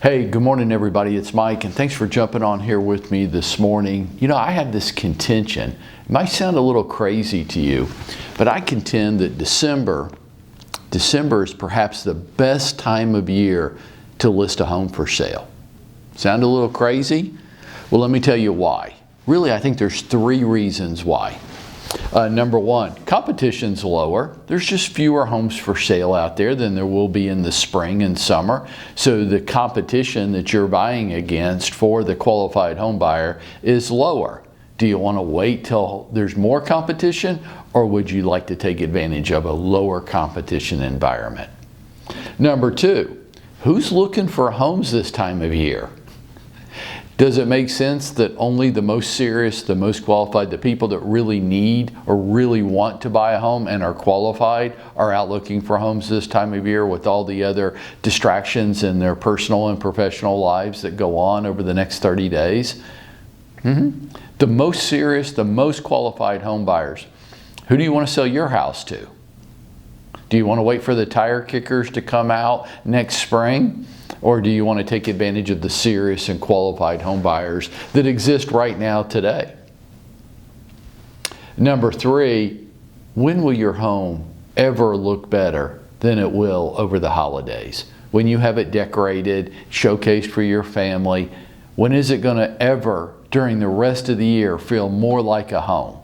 Hey, good morning everybody. It's Mike and thanks for jumping on here with me this morning. You know, I have this contention. It might sound a little crazy to you, but I contend that December is perhaps the best time of year to list a home for sale. Sound a little crazy? Well, let me tell you why. Really, I think there's three reasons why. Number one, competition's lower. There's just fewer homes for sale out there than there will be in the spring and summer. So the competition that you're buying against for the qualified home buyer is lower. Do you want to wait till there's more competition, or would you like to take advantage of a lower competition environment? Number two, who's looking for homes this time of year? Does it make sense that only the most serious, the most qualified, the people that really need or really want to buy a home and are qualified are out looking for homes this time of year with all the other distractions in their personal and professional lives that go on over the next 30 days? The most serious, the most qualified home buyers. Who do you want to sell your house to? Do you want to wait for the tire kickers to come out next spring? Or do you want to take advantage of the serious and qualified home buyers that exist right now today? Number three, when will your home ever look better than it will over the holidays? When you have it decorated, showcased for your family, when is it going to ever, during the rest of the year, feel more like a home?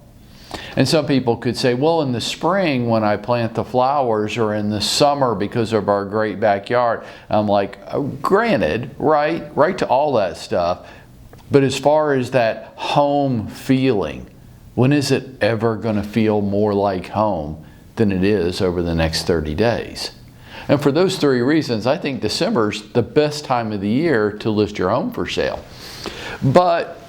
And some people could say, well, in the spring when I plant the flowers, or in the summer because of our great backyard. I'm like, granted, right to all that stuff. But as far as that home feeling, when is it ever going to feel more like home than it is over the next 30 days? And for those three reasons, I think December's the best time of the year to list your home for sale. But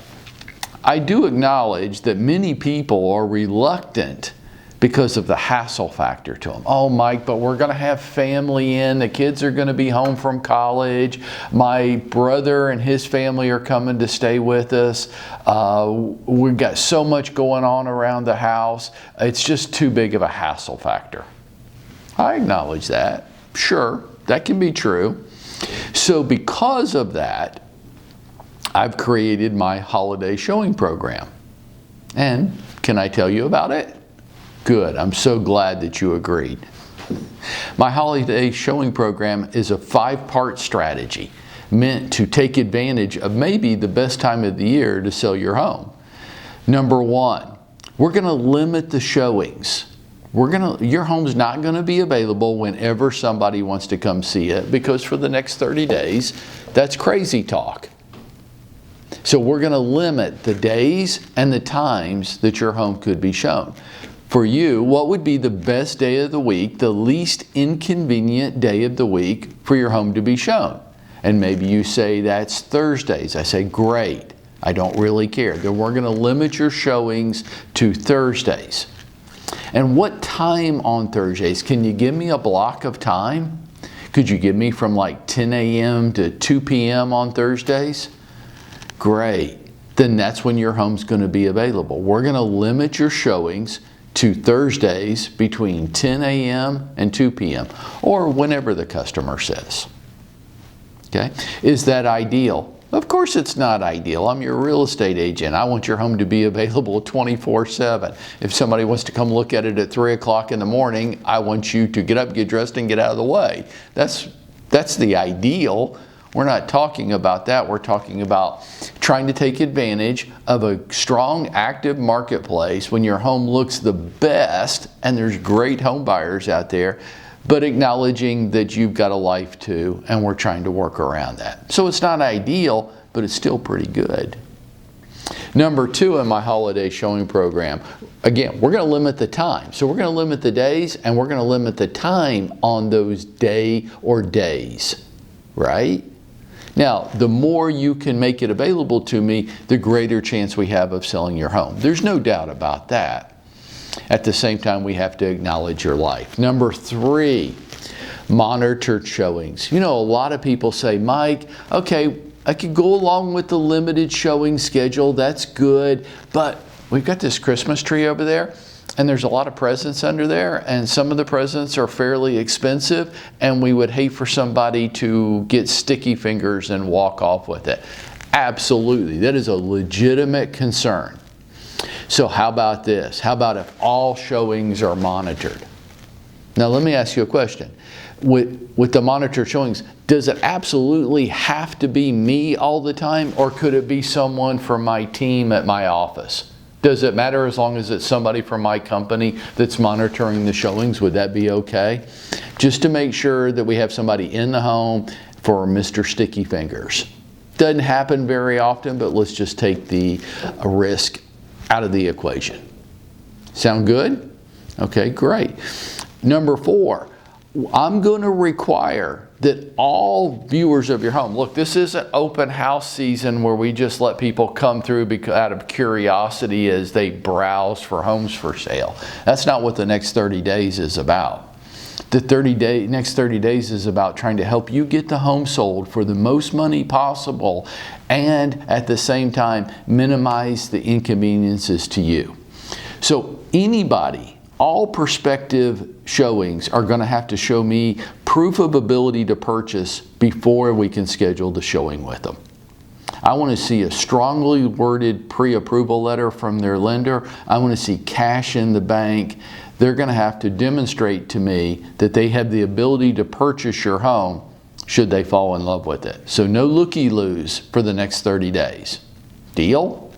I do acknowledge that many people are reluctant because of the hassle factor to them. Oh, Mike, but we're going to have family in. The kids are going to be home from college. My brother and his family are coming to stay with us. We've got so much going on around the house. It's just too big of a hassle factor. I acknowledge that. Sure, that can be true. So because of that, I've created my holiday showing program. And can I tell you about it? Good, I'm so glad that you agreed. My holiday showing program is a 5-part strategy meant to take advantage of maybe the best time of the year to sell your home. Number one, we're going to limit the showings. Your home's not going to be available whenever somebody wants to come see it, because for the next 30 days, that's crazy talk. So we're going to limit the days and the times that your home could be shown. For you, what would be the best day of the week, the least inconvenient day of the week for your home to be shown? And maybe you say that's Thursdays. I say, great. I don't really care. Then we're going to limit your showings to Thursdays. And what time on Thursdays? Can you give me a block of time? Could you give me from like 10 a.m. to 2 p.m. on Thursdays? Great. Then that's when your home's going to be available. We're going to limit your showings to Thursdays between 10 a.m. and 2 p.m. or whenever the customer says. Okay? Is that ideal? Of course it's not ideal. I'm your real estate agent. I want your home to be available 24/7. If somebody wants to come look at it at 3 o'clock in the morning, I want you to get up, get dressed, and get out of the way. That's the ideal. We're not talking about that. We're talking about trying to take advantage of a strong, active marketplace when your home looks the best and there's great home buyers out there, but acknowledging that you've got a life too, and we're trying to work around that. So it's not ideal, but it's still pretty good. Number two in my holiday showing program, again, we're going to limit the time. So we're going to limit the days, and we're going to limit the time on those day or days, right? Now, the more you can make it available to me, the greater chance we have of selling your home. There's no doubt about that. At the same time, we have to acknowledge your life. Number three, monitored showings. You know, a lot of people say, Mike, okay, I could go along with the limited showing schedule. That's good. But we've got this Christmas tree over there. and there's a lot of presents under there, and some of the presents are fairly expensive, and we would hate for somebody to get sticky fingers and walk off with it. Absolutely, that is a legitimate concern. So how about this? How about if all showings are monitored? Now let me ask you a question. With the monitored showings, does it absolutely have to be me all the time, or could it be someone from my team at my office? Does it matter as long as it's somebody from my company that's monitoring the showings? Would that be okay? Just to make sure that we have somebody in the home for Mr. Sticky Fingers. Doesn't happen very often, but let's just take the risk out of the equation. Sound good? Okay, great. Number 4, I'm going to require that all viewers of your home, look, this isn't open house season where we just let people come through out of curiosity as they browse for homes for sale. That's not what the next 30 days is about. The next 30 days is about trying to help you get the home sold for the most money possible, and at the same time minimize the inconveniences to you. So anybody, all prospective showings are going to have to show me proof of ability to purchase before we can schedule the showing with them. I want to see a strongly worded pre-approval letter from their lender. I want to see cash in the bank. They're going to have to demonstrate to me that they have the ability to purchase your home should they fall in love with it. So no looky-loos for the next 30 days. Deal?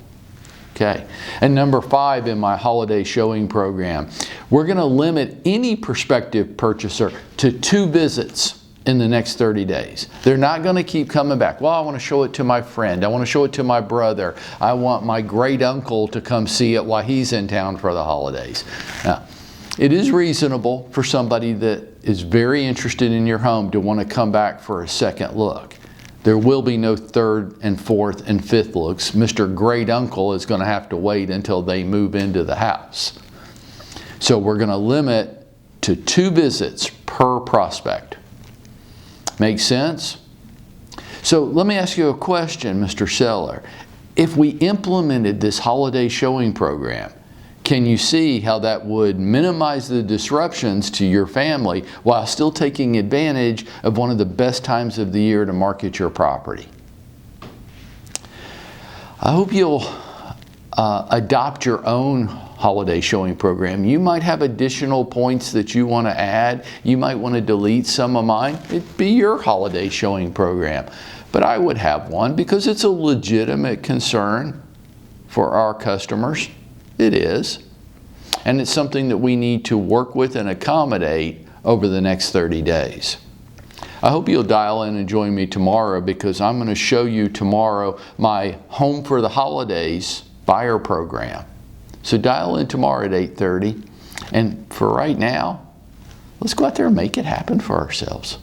Okay. And number 5 in my holiday showing program, we're going to limit any prospective purchaser to 2 visits in the next 30 days. They're not going to keep coming back. Well, I want to show it to my friend. I want to show it to my brother. I want my great uncle to come see it while he's in town for the holidays. Now, it is reasonable for somebody that is very interested in your home to want to come back for a second look. There will be no 3rd and 4th and 5th looks. Mr. Great Uncle is going to have to wait until they move into the house. So we're going to limit to 2 visits per prospect. Make sense? So let me ask you a question, Mr. Seller. If we implemented this holiday showing program, can you see how that would minimize the disruptions to your family while still taking advantage of one of the best times of the year to market your property? I hope you'll adopt your own holiday showing program. You might have additional points that you want to add. You might want to delete some of mine. It'd be your holiday showing program. But I would have one because it's a legitimate concern for our customers. It is. And it's something that we need to work with and accommodate over the next 30 days. I hope you'll dial in and join me tomorrow, because I'm going to show you tomorrow my Home for the Holidays buyer program. So dial in tomorrow at 8:30. And for right now, let's go out there and make it happen for ourselves.